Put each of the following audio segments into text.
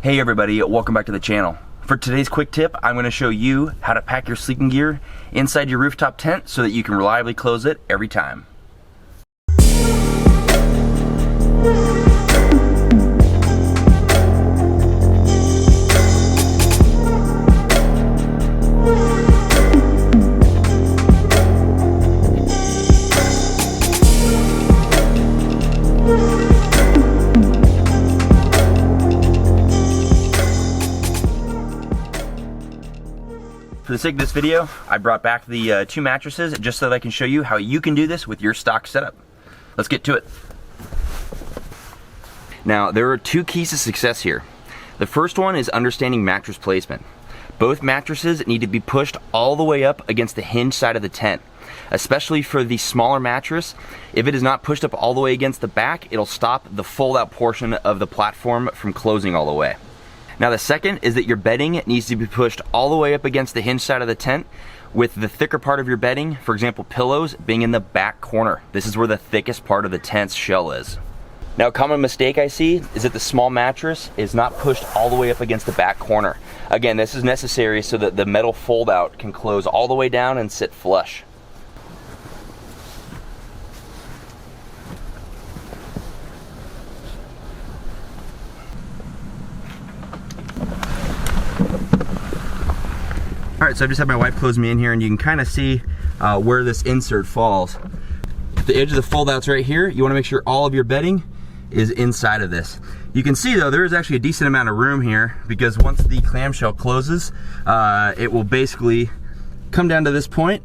Hey everybody, welcome back to the channel. For today's quick tip, I'm going to show you how to pack your sleeping gear inside your rooftop tent so that you can reliably close it every time. For the sake of this video, I brought back the two mattresses just so that I can show you how you can do this with your stock setup. Let's get to it. Now, there are two keys to success here. The first one is understanding mattress placement. Both mattresses need to be pushed all the way up against the hinge side of the tent. Especially for the smaller mattress, if it is not pushed up all the way against the back, it'll stop the fold-out portion of the platform from closing all the way. Now the second is that your bedding needs to be pushed all the way up against the hinge side of the tent, with the thicker part of your bedding, for example pillows, being in the back corner. This is where the thickest part of the tent's shell is. Now a common mistake I see is that the small mattress is not pushed all the way up against the back corner. Again, this is necessary so that the metal fold out can close all the way down and sit flush. All right, so I just had my wife close me in here, and you can kind of see where this insert falls. The edge of the fold out's right here. You want to make sure all of your bedding is inside of this. You can see though, there is actually a decent amount of room here, because once the clamshell closes, it will basically come down to this point,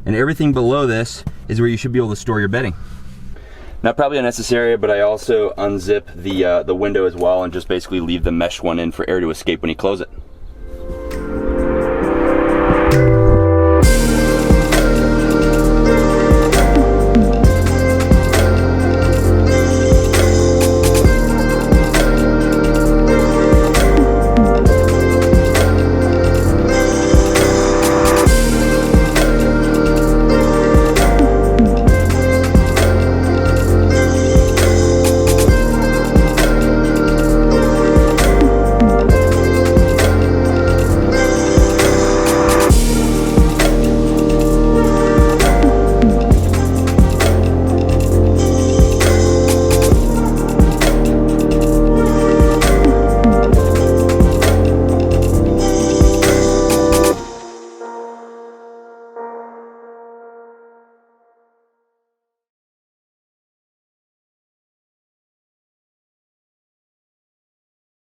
and everything below this is where you should be able to store your bedding. Now, probably unnecessary, but I also unzip the window as well and just basically leave the mesh one in for air to escape when you close it.